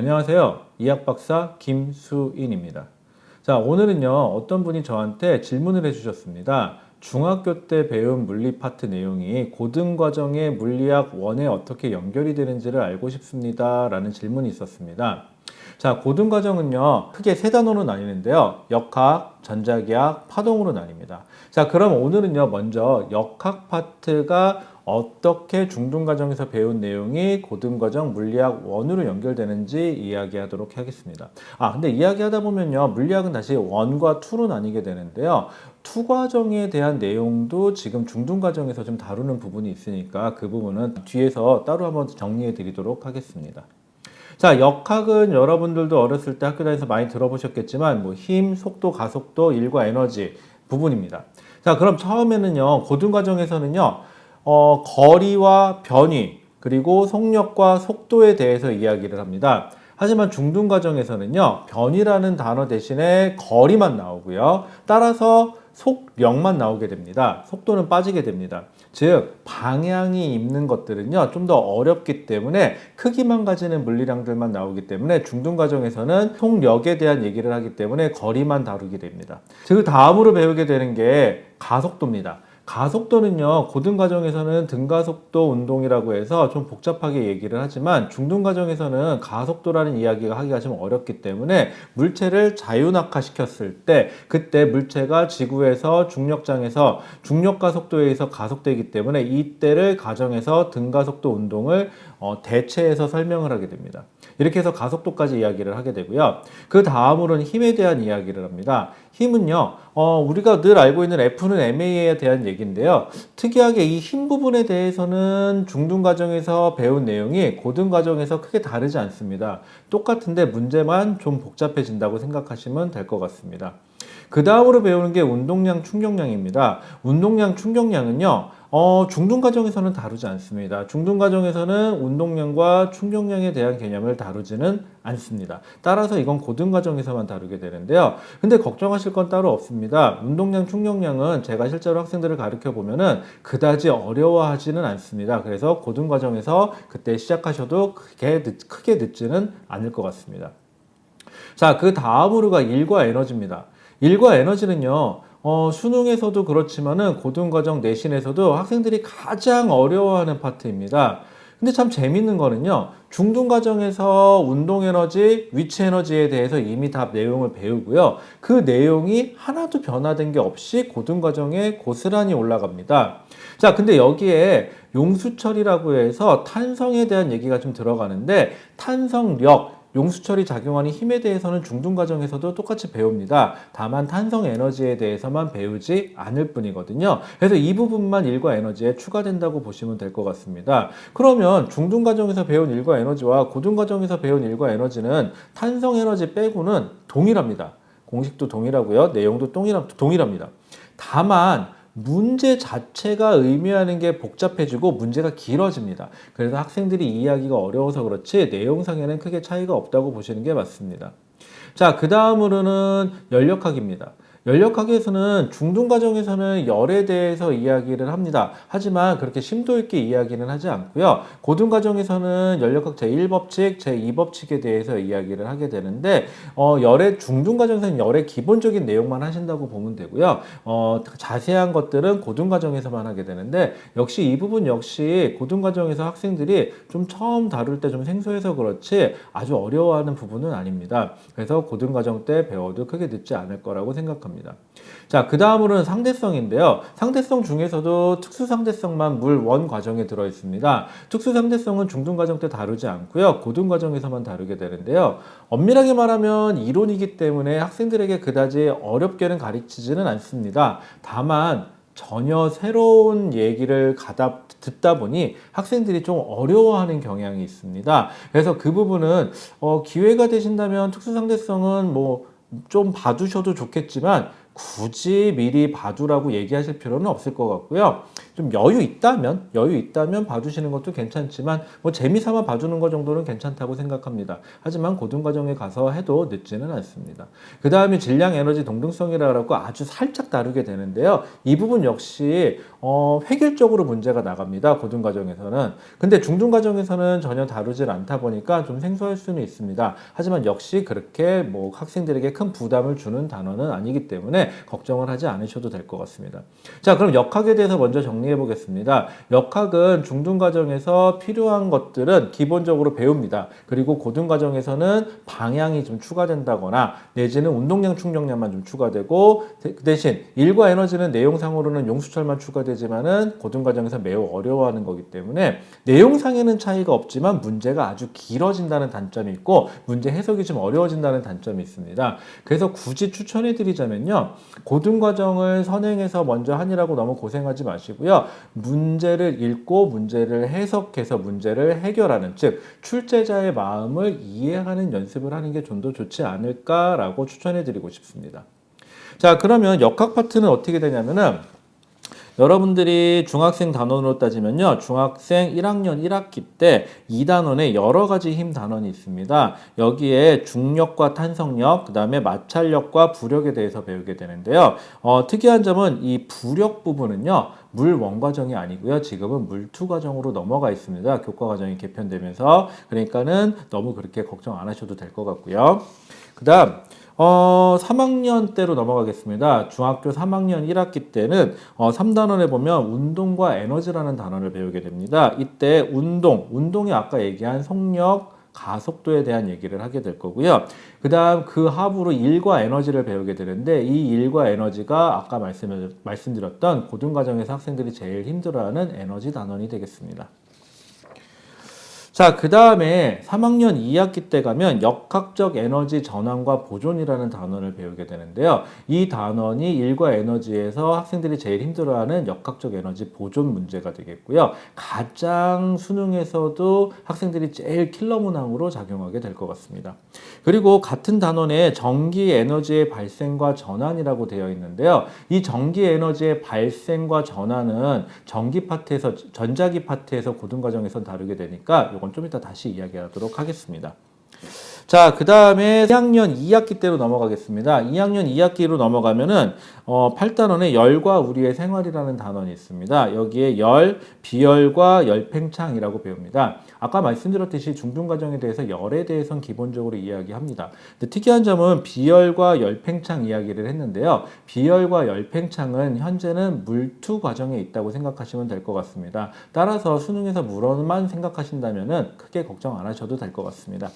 안녕하세요. 이학박사 김수인입니다. 자, 오늘은요, 어떤 분이 저한테 질문을 해주셨습니다. 중학교 때 배운 물리 파트 내용이 고등과정의 물리학 1에 어떻게 연결이 되는지를 알고 싶습니다. 라는 질문이 있었습니다. 자, 고등과정은요, 크게 세 단어로 나뉘는데요. 역학, 전자기학, 파동으로 나뉩니다. 자, 그럼 오늘은요, 먼저 역학 파트가 어떻게 중등과정에서 배운 내용이 고등과정 물리학 1으로 연결되는지 이야기하도록 하겠습니다. 근데 이야기하다 보면요, 물리학은 다시 1과 2로 나뉘게 되는데요. 2 과정에 대한 내용도 지금 중등과정에서 좀 다루는 부분이 있으니까 그 부분은 뒤에서 따로 한번 정리해 드리도록 하겠습니다. 자, 역학은 여러분들도 어렸을 때 학교 다니면서 많이 들어보셨겠지만 뭐 힘, 속도, 가속도, 일과 에너지 부분입니다. 자, 그럼 처음에는요, 고등과정에서는요, 거리와 변위, 그리고 속력과 속도에 대해서 이야기를 합니다. 하지만 중등과정에서는요, 변이라는 단어 대신에 거리만 나오고요. 따라서 속력만 나오게 됩니다. 속도는 빠지게 됩니다. 즉, 방향이 있는 것들은요, 좀 더 어렵기 때문에 크기만 가지는 물리량들만 나오기 때문에 중등과정에서는 속력에 대한 얘기를 하기 때문에 거리만 다루게 됩니다. 그 다음으로 배우게 되는 게 가속도입니다. 가속도는요, 고등과정에서는 등가속도 운동이라고 해서 좀 복잡하게 얘기를 하지만 중등과정에서는 가속도라는 이야기가 하기가 좀 어렵기 때문에 물체를 자유낙하시켰을 때 그때 물체가 지구에서 중력장에서 중력과 속도에 의해서 가속되기 때문에 이때를 가정에서 등가속도 운동을 대체해서 설명을 하게 됩니다. 이렇게 해서 가속도까지 이야기를 하게 되고요. 그 다음으로는 힘에 대한 이야기를 합니다. 힘은요, 우리가 늘 알고 있는 F는 ma에 대한 얘기인데요. 특이하게 이 힘 부분에 대해서는 중등과정에서 배운 내용이 고등과정에서 크게 다르지 않습니다. 똑같은데 문제만 좀 복잡해진다고 생각하시면 될 것 같습니다. 그 다음으로 배우는 게 운동량, 충격량입니다. 운동량, 충격량은요, 중등과정에서는 다루지 않습니다. 중등과정에서는 운동량과 충격량에 대한 개념을 다루지는 않습니다. 따라서 이건 고등과정에서만 다루게 되는데요. 근데 걱정하실 건 따로 없습니다. 운동량, 충격량은 제가 실제로 학생들을 가르쳐 보면은 그다지 어려워하지는 않습니다. 그래서 고등과정에서 그때 시작하셔도 크게 늦지는 않을 것 같습니다. 자, 그 다음으로가 일과 에너지입니다. 일과 에너지는요, 수능에서도 그렇지만은 고등과정 내신에서도 학생들이 가장 어려워하는 파트입니다. 근데 참 재밌는 거는요, 중등과정에서 운동에너지, 위치에너지에 대해서 이미 다 내용을 배우고요. 그 내용이 하나도 변화된 게 없이 고등과정에 고스란히 올라갑니다. 자, 근데 여기에 용수철이라고 해서 탄성에 대한 얘기가 좀 들어가는데, 탄성력, 용수철이 작용하는 힘에 대해서는 중등과정에서도 똑같이 배웁니다. 다만 탄성 에너지에 대해서만 배우지 않을 뿐이거든요. 그래서 이 부분만 일과 에너지에 추가된다고 보시면 될 것 같습니다. 그러면 중등과정에서 배운 일과 에너지와 고등과정에서 배운 일과 에너지는 탄성 에너지 빼고는 동일합니다. 공식도 동일하고요. 내용도 동일합니다. 다만 문제 자체가 의미하는 게 복잡해지고 문제가 길어집니다. 그래서 학생들이 이해하기가 어려워서 그렇지 내용상에는 크게 차이가 없다고 보시는 게 맞습니다. 자, 그 다음으로는 연력학입니다. 연력학에서는 중등과정에서는 열에 대해서 이야기를 합니다. 하지만 그렇게 심도 있게 이야기는 하지 않고요. 고등과정에서는 연력학 제1법칙, 제2법칙에 대해서 이야기를 하게 되는데 중등과정에서는 열의 기본적인 내용만 하신다고 보면 되고요. 자세한 것들은 고등과정에서만 하게 되는데 역시 이 부분 역시 고등과정에서 학생들이 좀 처음 다룰 때 좀 생소해서 그렇지 아주 어려워하는 부분은 아닙니다. 그래서 고등과정 때 배워도 크게 늦지 않을 거라고 생각합니다. 자, 그 다음으로는 상대성인데요. 상대성 중에서도 특수상대성만 물 1 과정에 들어 있습니다. 특수상대성은 중등과정 때 다루지 않고요. 고등과정에서만 다루게 되는데요. 엄밀하게 말하면 이론이기 때문에 학생들에게 그다지 어렵게는 가르치지는 않습니다. 다만 전혀 새로운 얘기를 듣다 보니 학생들이 좀 어려워하는 경향이 있습니다. 그래서 그 부분은 기회가 되신다면 특수상대성은 좀 봐두셔도 좋겠지만 굳이 미리 봐두라고 얘기하실 필요는 없을 것 같고요. 좀 여유 있다면 봐두시는 것도 괜찮지만 뭐 재미삼아 봐두는 것 정도는 괜찮다고 생각합니다. 하지만 고등과정에 가서 해도 늦지는 않습니다. 그 다음에 질량, 에너지, 동등성이라고 아주 살짝 다루게 되는데요. 이 부분 역시 획일적으로 문제가 나갑니다. 고등과정에서는. 근데 중등과정에서는 전혀 다루질 않다 보니까 좀 생소할 수는 있습니다. 하지만 역시 그렇게 뭐 학생들에게 큰 부담을 주는 단어는 아니기 때문에 걱정을 하지 않으셔도 될 것 같습니다. 자, 그럼 역학에 대해서 먼저 정리해 보겠습니다. 역학은 중등과정에서 필요한 것들은 기본적으로 배웁니다. 그리고 고등과정에서는 방향이 좀 추가된다거나 내지는 운동량 충족량만 좀 추가되고 그 대신 일과 에너지는 내용상으로는 용수철만 추가되지만은 고등과정에서 매우 어려워하는 거기 때문에 내용상에는 차이가 없지만 문제가 아주 길어진다는 단점이 있고 문제 해석이 좀 어려워진다는 단점이 있습니다. 그래서 굳이 추천해 드리자면요. 고등과정을 선행해서 먼저 하느라고 너무 고생하지 마시고요. 문제를 읽고 문제를 해석해서 문제를 해결하는, 즉 출제자의 마음을 이해하는 연습을 하는 게 좀 더 좋지 않을까라고 추천해 드리고 싶습니다. 자, 그러면 역학 파트는 어떻게 되냐면은 여러분들이 중학생 단원으로 따지면요. 중학생 1학년 1학기 때 2단원에 여러 가지 힘 단원이 있습니다. 여기에 중력과 탄성력, 그 다음에 마찰력과 부력에 대해서 배우게 되는데요. 특이한 점은 이 부력 부분은요. 물 원과정이 아니고요. 지금은 물투 과정으로 넘어가 있습니다. 교과 과정이 개편되면서. 그러니까는 너무 그렇게 걱정 안 하셔도 될 것 같고요. 그 다음 3학년 때로 넘어가겠습니다. 중학교 3학년 1학기 때는 3단원에 보면 운동과 에너지라는 단어를 배우게 됩니다. 이때 운동이 아까 얘기한 속력, 가속도에 대한 얘기를 하게 될 거고요. 그 다음 그 합으로 일과 에너지를 배우게 되는데 이 일과 에너지가 아까 말씀드렸던 고등과정에서 학생들이 제일 힘들어하는 에너지 단원이 되겠습니다. 자, 그 다음에 3학년 2학기 때 가면 역학적 에너지 전환과 보존이라는 단원을 배우게 되는데요. 이 단원이 일과 에너지에서 학생들이 제일 힘들어하는 역학적 에너지 보존 문제가 되겠고요. 가장 수능에서도 학생들이 제일 킬러 문항으로 작용하게 될 것 같습니다. 그리고 같은 단원에 전기 에너지의 발생과 전환이라고 되어 있는데요. 이 전기 에너지의 발생과 전환은 전기 파트에서, 전자기 파트에서 고등과정에서 다루게 되니까 이건 좀 이따 다시 이야기하도록 하겠습니다. 자, 그 다음에 2학년 2학기 때로 넘어가겠습니다. 2학년 2학기로 넘어가면은 8단원에 열과 우리의 생활이라는 단원이 있습니다. 여기에 열, 비열과 열팽창이라고 배웁니다. 아까 말씀드렸듯이 중등과정에 대해서 열에 대해서는 기본적으로 이야기합니다. 근데 특이한 점은 비열과 열팽창 이야기를 했는데요. 비열과 열팽창은 현재는 물투 과정에 있다고 생각하시면 될 것 같습니다. 따라서 수능에서 물어만 생각하신다면은 크게 걱정 안 하셔도 될 것 같습니다.